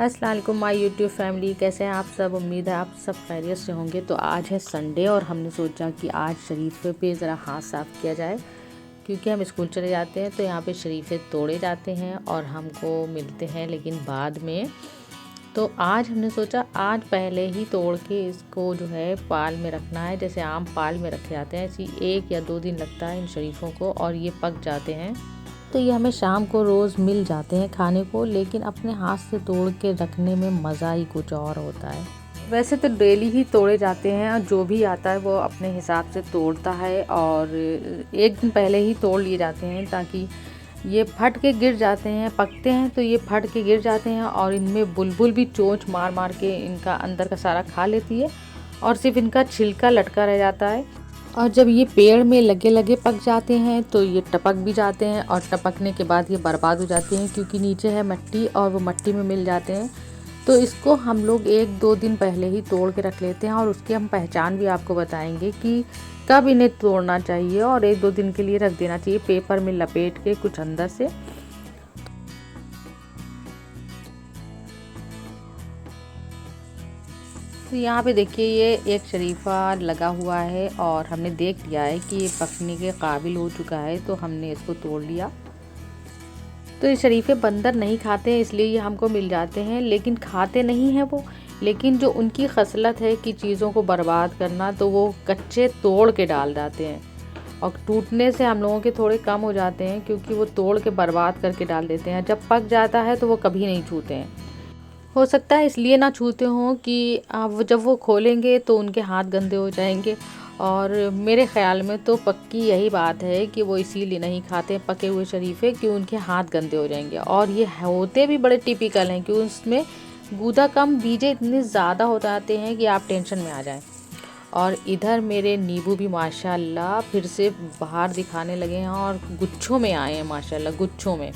अस्सलाम वालेकुम my YouTube family, कैसे हैं आप सब। उम्मीद है आप सब खैरियत से होंगे। तो आज है संडे और हमने सोचा कि आज शरीफे पे ज़रा हाथ साफ़ किया जाए, क्योंकि हम स्कूल चले जाते हैं तो यहाँ पे शरीफे तोड़े जाते हैं और हमको मिलते हैं लेकिन बाद में। तो आज हमने सोचा आज पहले ही तोड़ के इसको जो है पाल में रखना है। जैसे आम पाल में रखे जाते हैं, ऐसी 1 या 2 दिन लगता है इन शरीफों को और ये पक जाते हैं। तो ये हमें शाम को रोज़ मिल जाते हैं खाने को, लेकिन अपने हाथ से तोड़ के रखने में मज़ा ही कुछ और होता है। वैसे तो डेली ही तोड़े जाते हैं और जो भी आता है वो अपने हिसाब से तोड़ता है और 1 दिन पहले ही तोड़ लिए जाते हैं, ताकि ये फट के गिर जाते हैं। पकते हैं तो ये फट के गिर जाते हैं और इनमें बुलबुल भी चोंच मार मार के इनका अंदर का सारा खा लेती है और सिर्फ इनका छिलका लटका रह जाता है। और जब ये पेड़ में लगे लगे पक जाते हैं तो ये टपक भी जाते हैं और टपकने के बाद ये बर्बाद हो जाते हैं, क्योंकि नीचे है मिट्टी और वो मिट्टी में मिल जाते हैं। तो इसको हम लोग 1-2 दिन पहले ही तोड़ के रख लेते हैं और उसकी हम पहचान भी आपको बताएंगे कि कब इन्हें तोड़ना चाहिए और 1-2 दिन के लिए रख देना चाहिए पेपर में लपेट के कुछ अंदर से। तो यहाँ पे देखिए ये एक शरीफा लगा हुआ है और हमने देख लिया है कि ये पकने के काबिल हो चुका है, तो हमने इसको तोड़ लिया। तो ये शरीफे बंदर नहीं खाते हैं, इसलिए ये हमको मिल जाते हैं, लेकिन खाते नहीं हैं वो। लेकिन जो उनकी खसलत है कि चीज़ों को बर्बाद करना, तो वो कच्चे तोड़ के डाल जाते हैं और टूटने से हम लोगों के थोड़े कम हो जाते हैं, क्योंकि वो तोड़ के बर्बाद करके डाल देते हैं। जब पक जाता है तो वो कभी नहीं छूते हैं। हो सकता है इसलिए ना छूते हों कि जब वो खोलेंगे तो उनके हाथ गंदे हो जाएंगे। और मेरे ख़्याल में तो पक्की यही बात है कि वो इसीलिए नहीं खाते पके हुए शरीफे, कि उनके हाथ गंदे हो जाएंगे। और ये होते भी बड़े टिपिकल हैं कि उसमें गूदा कम बीजे इतने ज़्यादा हो जाते हैं कि आप टेंशन में आ जाएं। और इधर मेरे नींबू भी माशाल्लाह फिर से बाहर दिखाने लगे हैं और गुच्छों में आए हैं, माशाल्लाह गुच्छों में।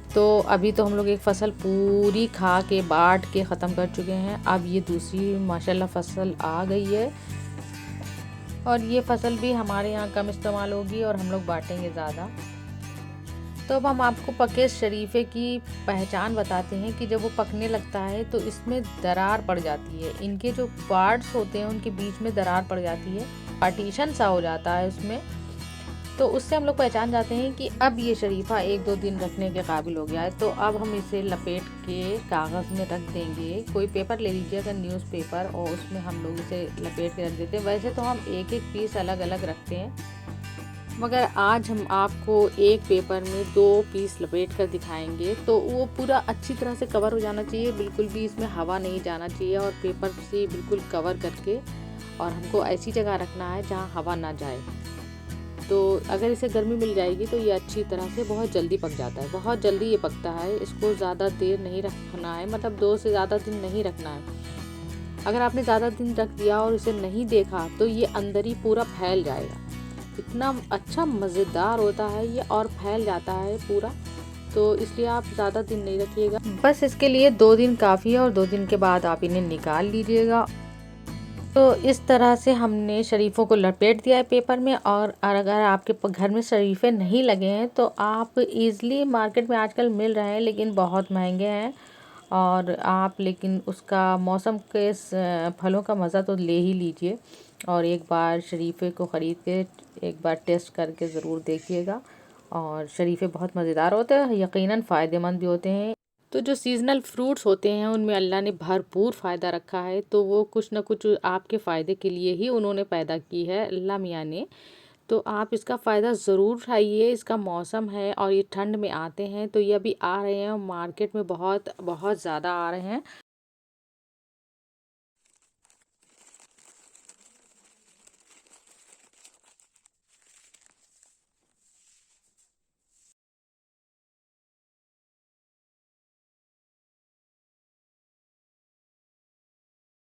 तो अभी तो हम लोग एक फ़सल पूरी खा के बाँट के ख़त्म कर चुके हैं। अब ये दूसरी माशाल्लाह फ़सल आ गई है और ये फ़सल भी हमारे यहाँ कम इस्तेमाल होगी और हम लोग बाँटेंगे ज़्यादा। तो अब हम आपको पके शरीफे की पहचान बताते हैं कि जब वो पकने लगता है तो इसमें दरार पड़ जाती है। इनके जो पार्ट्स होते हैं उनके बीच में दरार पड़ जाती है, पार्टीशन सा हो जाता है उसमें। तो उससे हम लोग पहचान जाते हैं कि अब ये शरीफा 1-2 दिन रखने के काबिल हो गया है। तो अब हम इसे लपेट के कागज़ में रख देंगे। कोई पेपर ले लीजिएगा, न्यूज़पेपर, और उसमें हम लोग इसे लपेट के रख देते हैं। वैसे तो हम एक एक पीस अलग अलग रखते हैं, मगर आज हम आपको एक पेपर में 2 पीस लपेट कर दिखाएंगे। तो वो पूरा अच्छी तरह से कवर हो जाना चाहिए, बिल्कुल भी इसमें हवा नहीं जाना चाहिए, और पेपर से बिल्कुल कवर करके, और हमको ऐसी जगह रखना है जहाँ हवा ना जाए। तो अगर इसे गर्मी मिल जाएगी तो ये अच्छी तरह से बहुत जल्दी पक जाता है, बहुत जल्दी ये पकता है। इसको ज़्यादा देर नहीं रखना है, मतलब 2 से ज़्यादा दिन नहीं रखना है। अगर आपने ज़्यादा दिन रख दिया और इसे नहीं देखा तो ये अंदर ही पूरा फैल जाएगा। इतना अच्छा मज़ेदार होता है ये और फैल जाता है पूरा, तो इसलिए आप ज़्यादा दिन नहीं रखिएगा। बस इसके लिए 2 दिन काफ़ी है और 2 दिन के बाद आप इन्हें निकाल लीजिएगा। तो इस तरह से हमने शरीफों को लपेट दिया है पेपर में। और अगर आपके घर में शरीफे नहीं लगे हैं तो आप इजीली मार्केट में आजकल मिल रहे हैं, लेकिन बहुत महंगे हैं। और आप लेकिन उसका मौसम के फलों का मज़ा तो ले ही लीजिए, और एक बार शरीफे को ख़रीद के एक बार टेस्ट करके ज़रूर देखिएगा। और शरीफे बहुत मज़ेदार होते हैं, यकीनन फ़ायदेमंद भी होते हैं। तो जो सीज़नल फ्रूट्स होते हैं उनमें अल्लाह ने भरपूर फ़ायदा रखा है, तो वो कुछ ना कुछ आपके फ़ायदे के लिए ही उन्होंने पैदा की है, अल्लाह मियाँ ने। तो आप इसका फ़ायदा ज़रूर उठाइए। इसका मौसम है और ये ठंड में आते हैं, तो ये अभी आ रहे हैं मार्केट में, बहुत बहुत ज़्यादा आ रहे हैं।